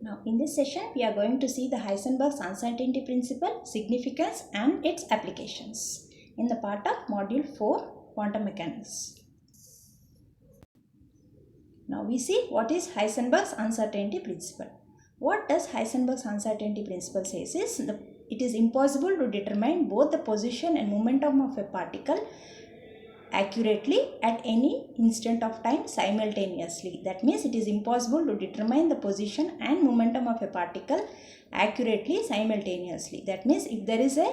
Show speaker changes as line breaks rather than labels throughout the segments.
Now in this session we are going to see the Heisenberg's uncertainty principle, significance and its applications in the part of module 4 quantum mechanics. Now we see what is Heisenberg's uncertainty principle. What does Heisenberg's uncertainty principle says is it is impossible to determine both the position and momentum of a particle accurately at any instant of time simultaneously. That means it is impossible to determine the position and momentum of a particle accurately simultaneously. That means if there is a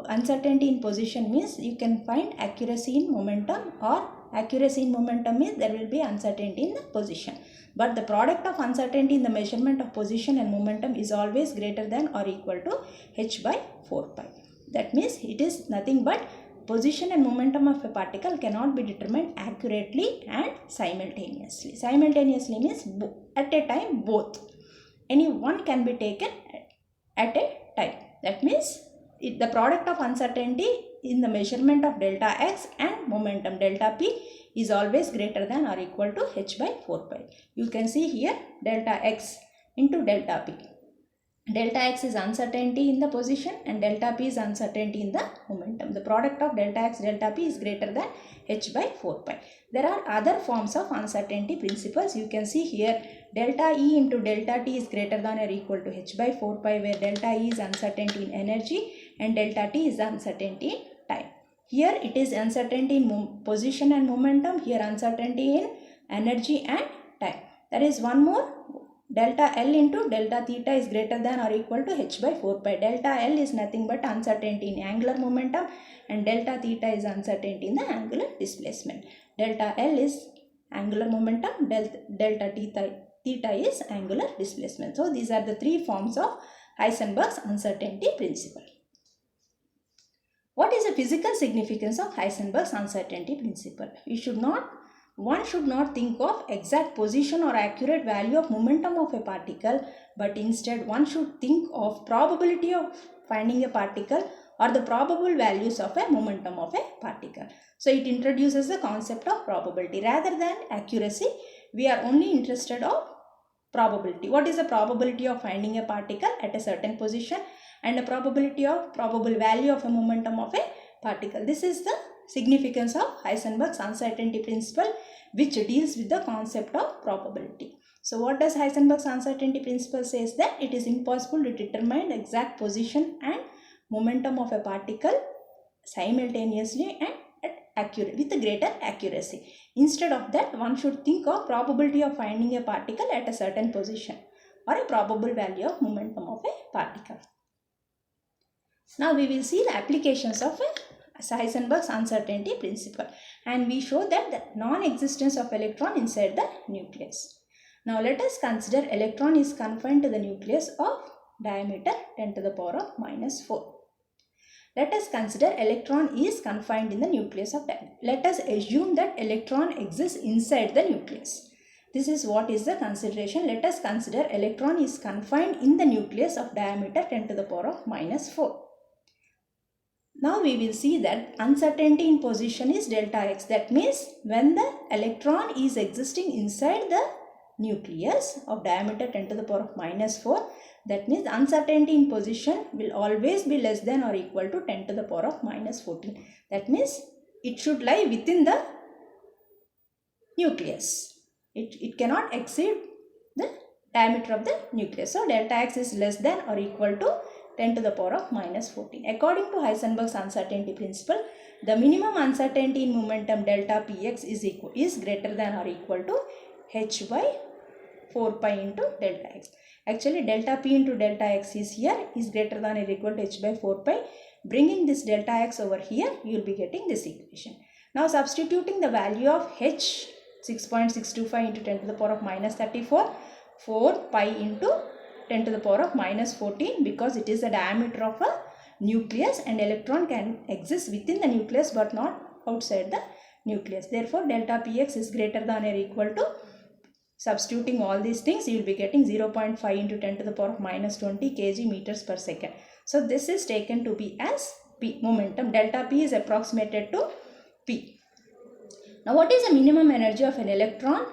uncertainty in position means you can find accuracy in momentum, or accuracy in momentum means there will be uncertainty in the position. But the product of uncertainty in the measurement of position and momentum is always greater than or equal to h by 4 pi. That means it is nothing but position and momentum of a particle cannot be determined accurately and simultaneously. Simultaneously means at a time both. Any one can be taken at a time. That means the product of uncertainty in the measurement of delta x and momentum delta p is always greater than or equal to h by 4 pi. You can see here delta x into delta p. Delta x is uncertainty in the position and delta p is uncertainty in the momentum. The product of delta x delta p is greater than h by 4 pi. There are other forms of uncertainty principles. You can see here delta E into delta T is greater than or equal to h by 4 pi, where delta E is uncertainty in energy and delta T is uncertainty in time. Here it is uncertainty in position and momentum. Here uncertainty in energy and time. There is one more. Delta L into delta theta is greater than or equal to h by 4 pi. Delta L is nothing but uncertainty in angular momentum and delta theta is uncertainty in the angular displacement. Delta L is angular momentum, delta theta is angular displacement. So these are the three forms of Heisenberg's uncertainty principle. What is the physical significance of Heisenberg's uncertainty principle? One should not think of exact position or accurate value of momentum of a particle, but instead one should think of probability of finding a particle or the probable values of a momentum of a particle. So it introduces the concept of probability. Rather than accuracy, we are only interested of probability. What is the probability of finding a particle at a certain position and the probability of probable value of a momentum of a particle. This is the significance of Heisenberg's uncertainty principle, which deals with the concept of probability. So what does Heisenberg's uncertainty principle says? That it is impossible to determine the exact position and momentum of a particle simultaneously and with a greater accuracy. Instead of that, one should think of probability of finding a particle at a certain position or a probable value of momentum of a particle. Now we will see the applications of Heisenberg's uncertainty principle, and we show that the non-existence of electron inside the nucleus. Now let us consider electron is confined to the nucleus of diameter 10 to the power of minus 4. Let us consider electron is confined in the nucleus of diameter. Let us assume that electron exists inside the nucleus. This is what is the consideration. Let us consider electron is confined in the nucleus of diameter 10 to the power of minus 4. Now we will see that uncertainty in position is delta x. That means when the electron is existing inside the nucleus of diameter 10 to the power of minus 4, that means uncertainty in position will always be less than or equal to 10 to the power of minus 14. That means it should lie within the nucleus. It cannot exceed the diameter of the nucleus. So delta x is less than or equal to 10 to the power of minus 14. According to Heisenberg's uncertainty principle, the minimum uncertainty in momentum delta px is greater than or equal to h by 4 pi into delta x. Actually, delta p into delta x is here is greater than or equal to h by 4 pi. Bringing this delta x over here, you will be getting this equation. Now substituting the value of h 6.625 into 10 to the power of minus 34, 4 pi into 10 to the power of minus 14, because it is the diameter of a nucleus and electron can exist within the nucleus but not outside the nucleus. Therefore, delta px is greater than or equal to, substituting all these things, you will be getting 0.5 into 10 to the power of minus 20 kg meters per second. So this is taken to be as p. Momentum delta p is approximated to p. Now what is the minimum energy of an electron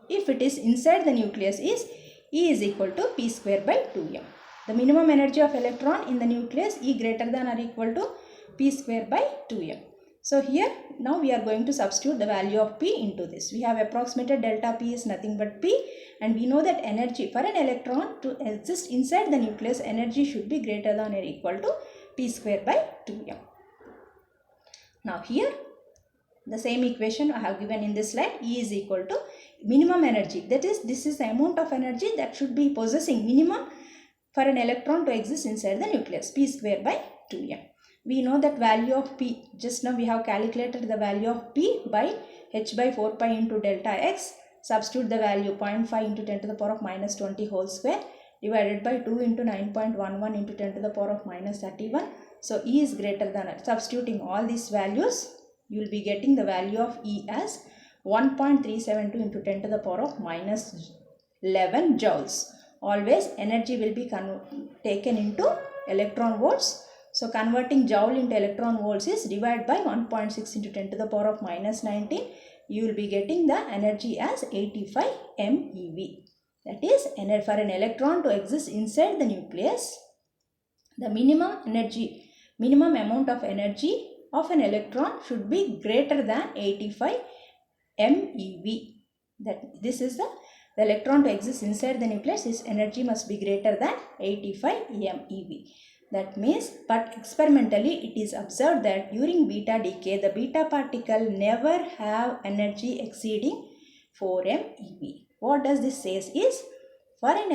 if it is inside the nucleus is E is equal to p square by 2m. The minimum energy of electron in the nucleus, E greater than or equal to p square by 2m. So here now we are going to substitute the value of p into this. We have approximated delta p is nothing but p, and we know that energy for an electron to exist inside the nucleus, energy should be greater than or equal to p square by 2m. Now here the same equation I have given in this slide. E is equal to minimum energy, that is, this is the amount of energy that should be possessing minimum for an electron to exist inside the nucleus, p square by 2m. We know that value of p, just now we have calculated the value of p by h by 4 pi into delta x. Substitute the value 0.5 into 10 to the power of minus 20 whole square divided by 2 into 9.11 into 10 to the power of minus 31. So E is greater than, substituting all these values, you will be getting the value of E as 1.372 into 10 to the power of minus 11 joules. Always energy will be taken into electron volts. So converting joule into electron volts is divided by 1.6 into 10 to the power of minus 19. You will be getting the energy as 85 MeV. That is, for an electron to exist inside the nucleus, the minimum amount of energy of an electron should be greater than 85 MeV. That this is the electron to exist inside the nucleus, its energy must be greater than 85 MeV. That means, but experimentally it is observed that during beta decay, the beta particle never have energy exceeding 4 MeV. What does this say is, during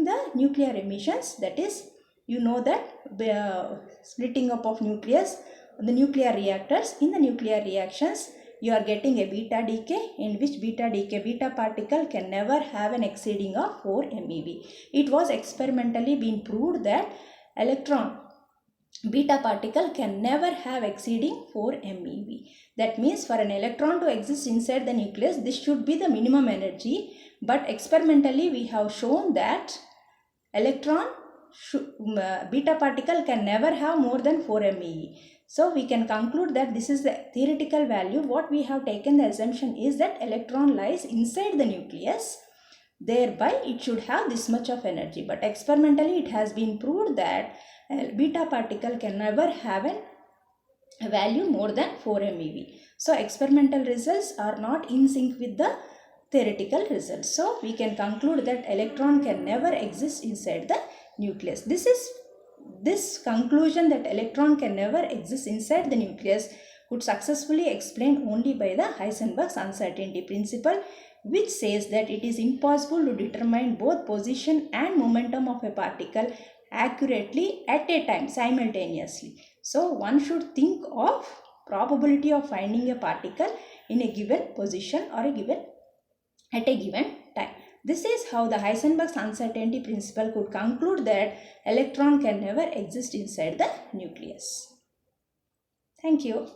the nuclear emissions, that is, you know that the splitting up of nucleus, the nuclear reactors, in the nuclear reactions, you are getting a beta decay, in which beta particle can never have an exceeding of 4 MeV. It was experimentally been proved that beta particle can never have exceeding 4 MeV. That means for an electron to exist inside the nucleus, this should be the minimum energy, but experimentally we have shown that beta particle can never have more than 4 MeV. So we can conclude that this is the theoretical value. What we have taken the assumption is that electron lies inside the nucleus, thereby it should have this much of energy. But experimentally it has been proved that beta particle can never have a value more than 4 MeV. So experimental results are not in sync with the theoretical results. So we can conclude that electron can never exist inside the nucleus. This conclusion that electron can never exist inside the nucleus could successfully explained only by the Heisenberg's uncertainty principle, which says that it is impossible to determine both position and momentum of a particle accurately at a time simultaneously. So one should think of probability of finding a particle in a given position or at a given time. This is how the Heisenberg's uncertainty principle could conclude that electron can never exist inside the nucleus. Thank you.